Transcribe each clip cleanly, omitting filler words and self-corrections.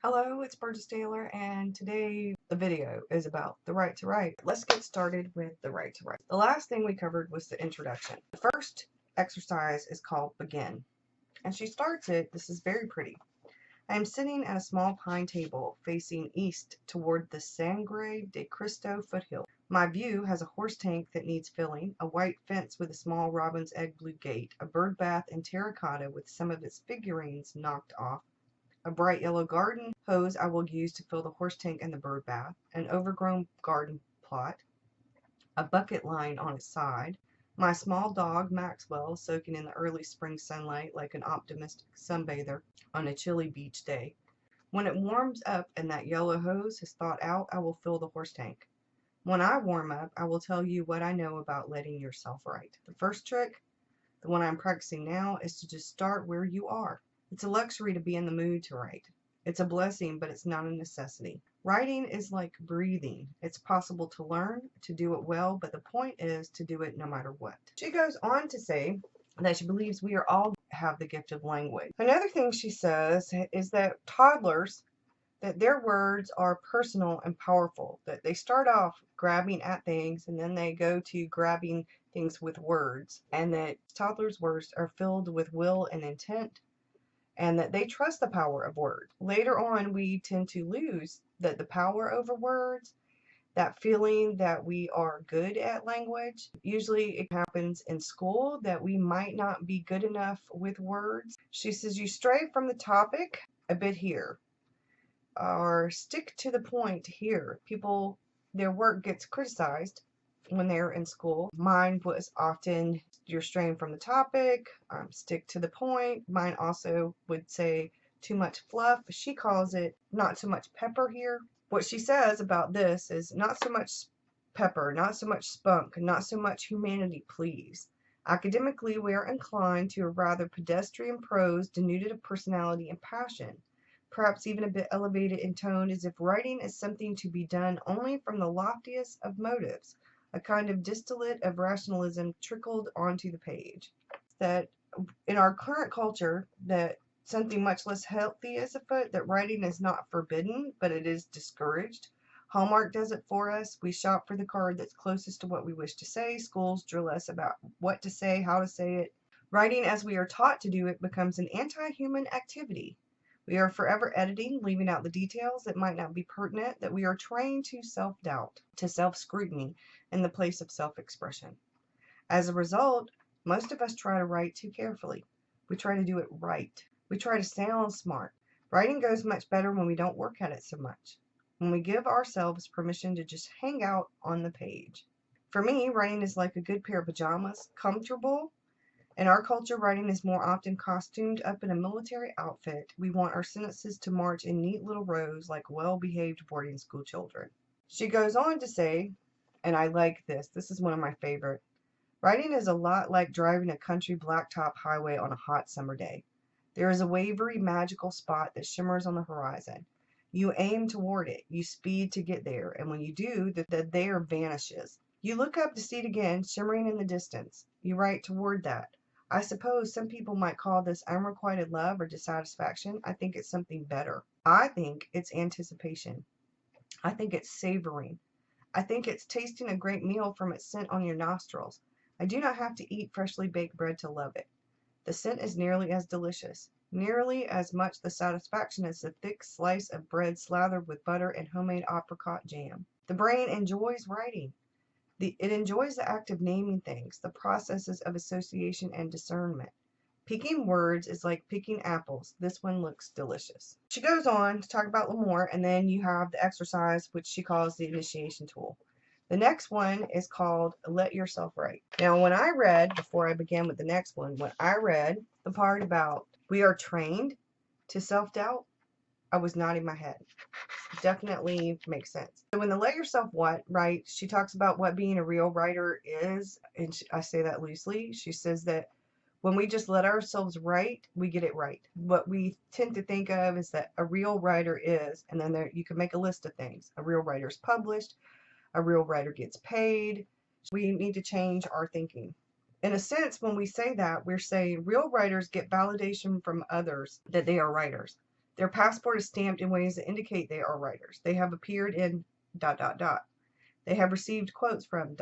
Hello, it's Burgess Taylor, and today the video is about the right to write. Let's get started with the right to write. The last thing we covered was the introduction. The first exercise is called Begin, and she starts it. This is very pretty. I am sitting at a small pine table facing east toward the Sangre de Cristo foothill. My view has a horse tank that needs filling, a white fence with a small robin's egg blue gate, a bird bath in terracotta with some of its figurines knocked off, a bright yellow garden hose I will use to fill the horse tank and the bird bath, an overgrown garden plot, a bucket lying on its side, my small dog Maxwell soaking in the early spring sunlight like an optimistic sunbather on a chilly beach day. When it warms up and that yellow hose has thawed out, I will fill the horse tank. When I warm up, I will tell you what I know about letting yourself write. The first trick, the one I'm practicing now, is to just start where you are. It's a luxury to be in the mood to write. It's a blessing, but it's not a necessity. Writing is like breathing. It's possible to learn, to do it well, but the point is to do it no matter what. She goes on to say that she believes we are all have the gift of language. Another thing she says is that toddlers, that their words are personal and powerful, that they start off grabbing at things and then they go to grabbing things with words, and that toddlers' words are filled with will and intent, and that they trust the power of words. Later on, we tend to lose the power over words, that feeling that we are good at language. Usually it happens in school that we might not be good enough with words. She says you stray from the topic a bit here, or stick to the point here. People, their work gets criticized when they're in school. Mine was often you're straying from the topic, stick to the point. Mine also would say too much fluff. She calls it not so much pepper here. What she says about this is not so much pepper, not so much spunk, not so much humanity, please. Academically, we are inclined to a rather pedestrian prose denuded of personality and passion, perhaps even a bit elevated in tone, as if writing is something to be done only from the loftiest of motives, a kind of distillate of rationalism trickled onto the page. That in our current culture, that something much less healthy is afoot, that writing is not forbidden, but it is discouraged. Hallmark does it for us. We shop for the card that's closest to what we wish to say. Schools drill us about what to say, how to say it. Writing as we are taught to do it becomes an anti-human activity. We are forever editing, leaving out the details that might not be pertinent, that we are trained to self-doubt, to self-scrutiny in the place of self-expression. As a result, most of us try to write too carefully. We try to do it right. We try to sound smart. Writing goes much better when we don't work at it so much, when we give ourselves permission to just hang out on the page. For me, writing is like a good pair of pajamas, comfortable. In our culture, writing is more often costumed up in a military outfit. We want our sentences to march in neat little rows like well-behaved boarding school children. She goes on to say, and I like this, this is one of my favorite, writing is a lot like driving a country blacktop highway on a hot summer day. There is a wavery, magical spot that shimmers on the horizon. You aim toward it, you speed to get there, and when you do, the there vanishes. You look up to see it again, shimmering in the distance. You write toward that. I suppose some people might call this unrequited love or dissatisfaction. I think it's something better. I think it's anticipation. I think it's savoring. I think it's tasting a great meal from its scent on your nostrils. I do not have to eat freshly baked bread to love it. The scent is nearly as delicious, nearly as much the satisfaction as the thick slice of bread slathered with butter and homemade apricot jam. The brain enjoys writing. It enjoys the act of naming things, the processes of association and discernment. Picking words is like picking apples. This one looks delicious. She goes on to talk about more, and then you have the exercise, which she calls the initiation tool. The next one is called Let Yourself Write. Now, when I read, before I begin with the next one, when I read the part about we are trained to self-doubt, I was nodding my head. Definitely makes sense. So when the Let Yourself Write, she talks about what being a real writer is, and I say that loosely. She says that when we just let ourselves write, we get it right. What we tend to think of is that a real writer is, and then you can make a list of things. A real writer is published. A real writer gets paid. We need to change our thinking. In a sense, when we say that, we're saying real writers get validation from others that they are writers. Their passport is stamped in ways that indicate they are writers. They have appeared in ... They have received quotes from ...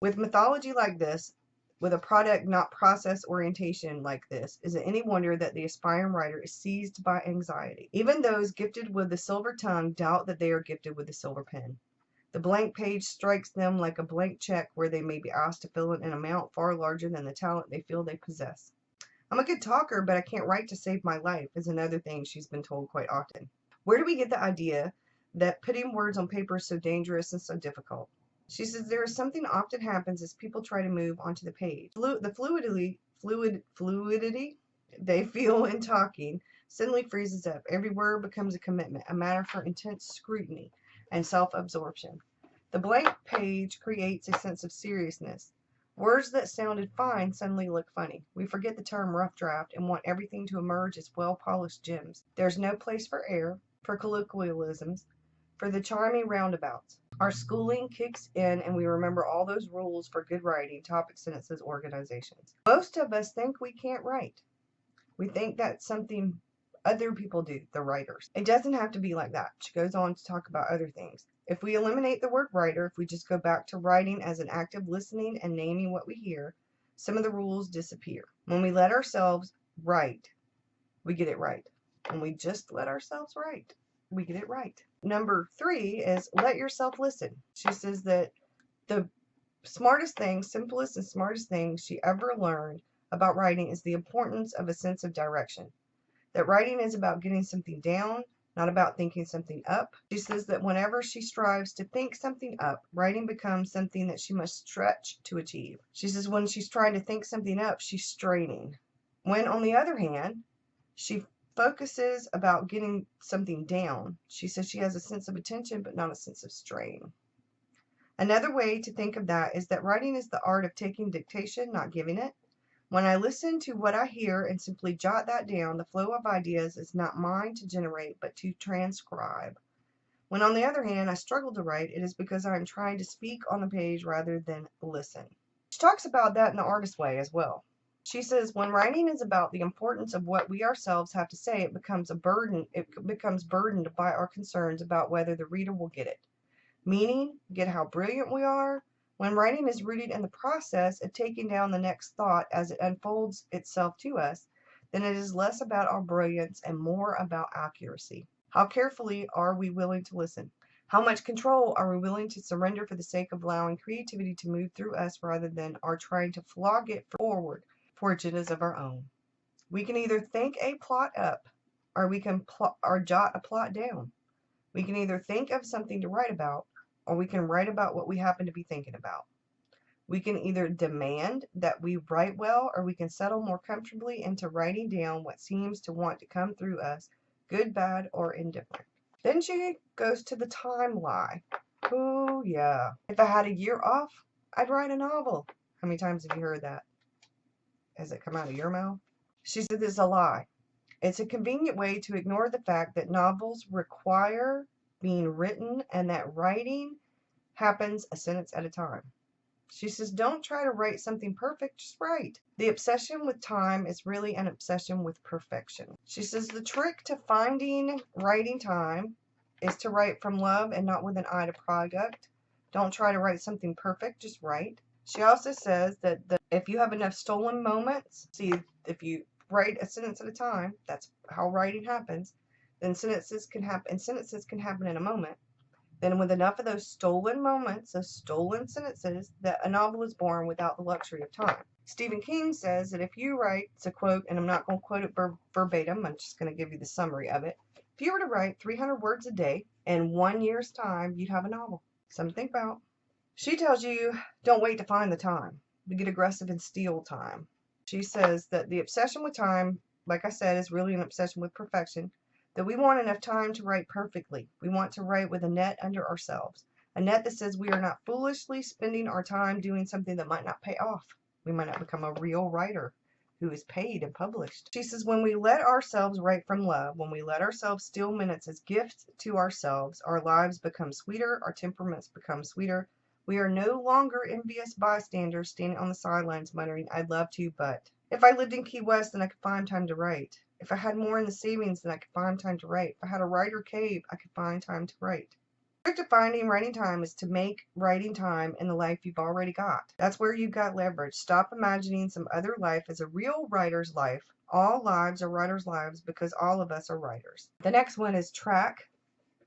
With mythology like this, with a product not process orientation like this, is it any wonder that the aspiring writer is seized by anxiety? Even those gifted with the silver tongue doubt that they are gifted with the silver pen. The blank page strikes them like a blank check where they may be asked to fill in an amount far larger than the talent they feel they possess. I'm a good talker, but I can't write to save my life, is another thing she's been told quite often. Where do we get the idea that putting words on paper is so dangerous and so difficult? She says there is something often happens as people try to move onto the page. The fluidity they feel in talking suddenly freezes up. Every word becomes a commitment, a matter for intense scrutiny and self-absorption. The blank page creates a sense of seriousness. Words that sounded fine suddenly look funny. We forget the term rough draft and want everything to emerge as well-polished gems. There's no place for air, for colloquialisms, for the charming roundabouts. Our schooling kicks in and we remember all those rules for good writing, topic sentences, organizations. Most of us think we can't write. We think that's something other people do, the writers. It doesn't have to be like that. She goes on to talk about other things. If we eliminate the word writer, if we just go back to writing as an act of listening and naming what we hear, some of the rules disappear. When we let ourselves write, we get it right. When we just let ourselves write, we get it right. Number 3 is let yourself listen. She says that the smartest thing, simplest and smartest thing she ever learned about writing is the importance of a sense of direction. That writing is about getting something down, not about thinking something up. She says that whenever she strives to think something up, writing becomes something that she must stretch to achieve. She says when she's trying to think something up, she's straining. When, on the other hand, she focuses about getting something down, she says she has a sense of attention but not a sense of strain. Another way to think of that is that writing is the art of taking dictation, not giving it. When I listen to what I hear and simply jot that down, the flow of ideas is not mine to generate, but to transcribe. When, on the other hand, I struggle to write, it is because I am trying to speak on the page rather than listen. She talks about that in the artist way as well. She says, when writing is about the importance of what we ourselves have to say, it becomes a burden. It becomes burdened by our concerns about whether the reader will get it. Meaning, get how brilliant we are. When writing is rooted in the process of taking down the next thought as it unfolds itself to us, then it is less about our brilliance and more about accuracy. How carefully are we willing to listen? How much control are we willing to surrender for the sake of allowing creativity to move through us rather than our trying to flog it forward for agendas of our own? We can either think a plot up or we can jot a plot down. We can either think of something to write about or we can write about what we happen to be thinking about. We can either demand that we write well or we can settle more comfortably into writing down what seems to want to come through us, good, bad, or indifferent. Then she goes to the time lie. Oh, yeah. If I had a year off, I'd write a novel. How many times have you heard that? Has it come out of your mouth? She said this is a lie. It's a convenient way to ignore the fact that novels require being written and that writing happens a sentence at a time. She says, don't try to write something perfect, just write. The obsession with time is really an obsession with perfection. She says the trick to finding writing time is to write from love and not with an eye to product. Don't try to write something perfect, just write. She also says that if you have enough stolen moments, see, if you write a sentence at a time, that's how writing happens, then sentences can happen in a moment. Then with enough of those stolen moments, those stolen sentences, that a novel is born without the luxury of time. Stephen King says that if you write, it's a quote, and I'm not going to quote it verbatim, I'm just going to give you the summary of it. If you were to write 300 words a day in 1 year's time, you'd have a novel. Something to think about. She tells you, don't wait to find the time. To get aggressive and steal time. She says that the obsession with time, like I said, is really an obsession with perfection. That we want enough time to write perfectly. We want to write with a net under ourselves. A net that says we are not foolishly spending our time doing something that might not pay off. We might not become a real writer who is paid and published. She says when we let ourselves write from love, when we let ourselves steal minutes as gifts to ourselves, our lives become sweeter, our temperaments become sweeter. We are no longer envious bystanders standing on the sidelines muttering, I'd love to, but If I lived in Key West, then I could find time to write. If I had more in the savings, then I could find time to write. If I had a writer cave, I could find time to write. The trick to finding writing time is to make writing time in the life you've already got. That's where you've got leverage. Stop imagining some other life as a real writer's life. All lives are writers' lives because all of us are writers. The next one is track.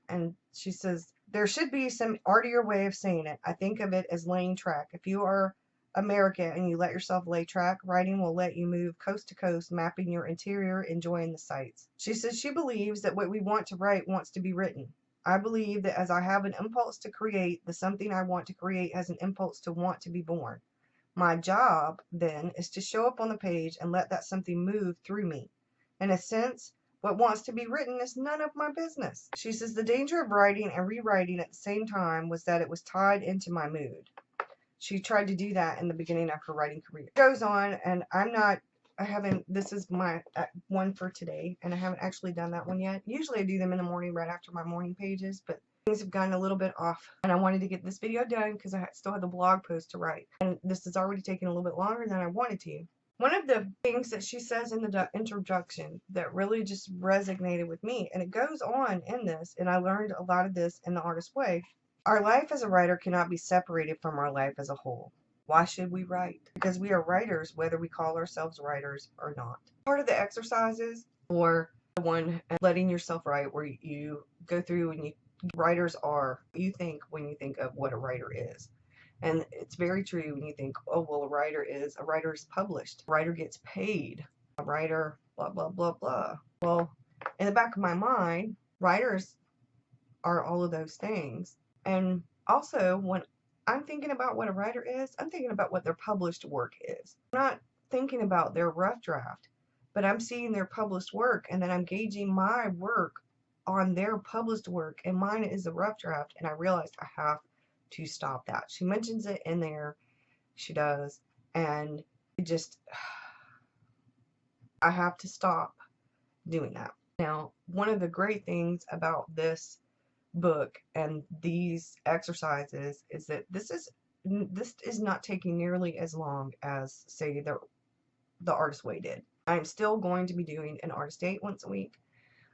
And she says, there should be some artier way of saying it. I think of it as laying track. If you are American and you let yourself lay track, writing will let you move coast to coast, mapping your interior, enjoying the sights. She says she believes that what we want to write wants to be written. I believe that as I have an impulse to create, the something I want to create has an impulse to want to be born. My job, then, is to show up on the page and let that something move through me. In a sense, what wants to be written is none of my business. She says the danger of writing and rewriting at the same time was that it was tied into my mood. She tried to do that in the beginning of her writing career. It goes on, and this is my one for today, and I haven't actually done that one yet. Usually I do them in the morning right after my morning pages, but things have gotten a little bit off, and I wanted to get this video done because I still had the blog post to write, and this has already taken a little bit longer than I wanted to. One of the things that she says in the introduction that really just resonated with me, and it goes on in this, and I learned a lot of this in The Artist's Way. Our life as a writer cannot be separated from our life as a whole. Why should we write? Because we are writers, whether we call ourselves writers or not. Part of the exercises, or the one letting yourself write, where you go through and writers are, you think when you think of what a writer is. And it's very true when you think, oh, well, a writer is published. A writer gets paid. A writer, blah, blah, blah, blah. Well, in the back of my mind, writers are all of those things. And also, when I'm thinking about what a writer is, I'm thinking about what their published work is. I'm not thinking about their rough draft, but I'm seeing their published work, and then I'm gauging my work on their published work, and mine is a rough draft, and I realized I have to stop that. She mentions it in there, she does, and it just, I have to stop doing that. Now, one of the great things about this book and these exercises is that this is not taking nearly as long as, say, the Artist's Way did. I'm still going to be doing an artist date once a week.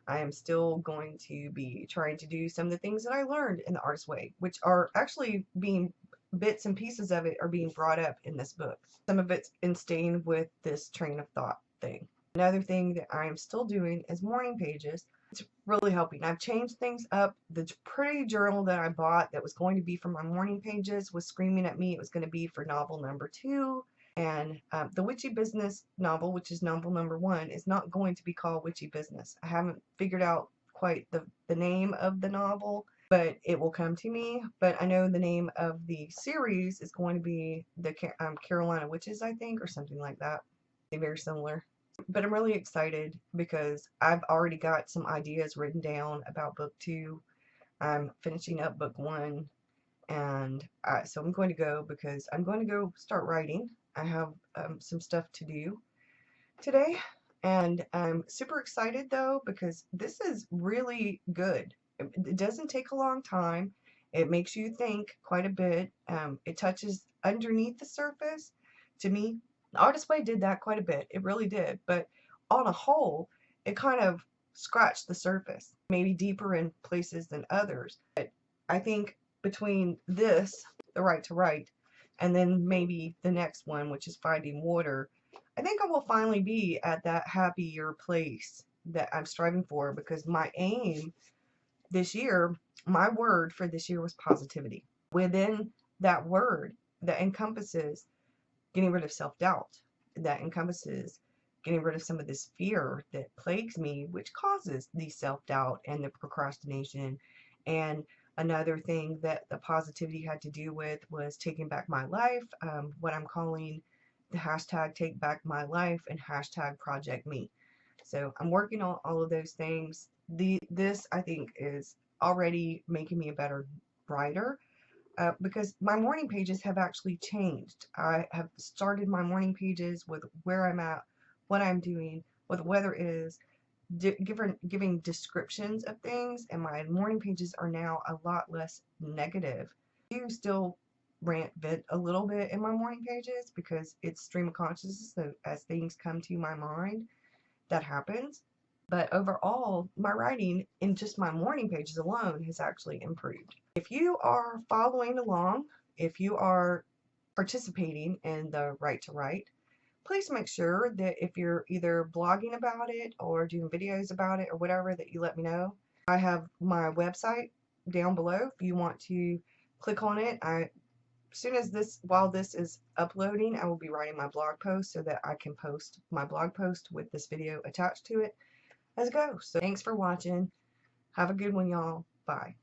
I am still going to be trying to do some of the things that I learned in the Artist's Way, which are actually being, bits and pieces of it are being brought up in this book. Some of it's in staying with this train of thought thing. Another thing that I am still doing is morning pages. It's really helping. I've changed things up. The pretty journal that I bought that was going to be for my morning pages was screaming at me it was going to be for novel number 2. And the Witchy Business novel, which is novel number 1, is not going to be called Witchy Business. I haven't figured out quite the name of the novel, but it will come to me. But I know the name of the series is going to be the Carolina Witches, I think, or something like that. Very similar. But I'm really excited because I've already got some ideas written down about book 2. I'm finishing up book 1, and so I'm going to go because I'm going to go start writing. I have some stuff to do today, and I'm super excited though because this is really good. It doesn't take a long time. It makes you think quite a bit. It touches underneath the surface. To me, the Artist's Way did that quite a bit. It really did. But on a whole, it kind of scratched the surface, maybe deeper in places than others. But I think between this, The Right to Write, and then maybe the next one, which is Finding Water, I think I will finally be at that happier place that I'm striving for, because my aim this year, my word for this year was positivity. Within that word, that encompasses getting rid of self-doubt, that encompasses getting rid of some of this fear that plagues me, which causes the self-doubt and the procrastination. And another thing that the positivity had to do with was taking back my life, what I'm calling the hashtag take back my life and hashtag project me. So I'm working on all of those things. This, I think, is already making me a better writer. Because my morning pages have actually changed. I have started my morning pages with where I'm at, what I'm doing, what the weather is, giving descriptions of things, and my morning pages are now a lot less negative. I do still rant vent a little bit in my morning pages because it's stream of consciousness. So as things come to my mind, that happens. But overall, my writing in just my morning pages alone has actually improved. If you are following along, if you are participating in the Right to Write, please make sure that if you're either blogging about it or doing videos about it or whatever, that you let me know. I have my website down below if you want to click on it. While this is uploading, I will be writing my blog post so that I can post my blog post with this video attached to it as it goes. So thanks for watching. Have a good one, y'all. Bye.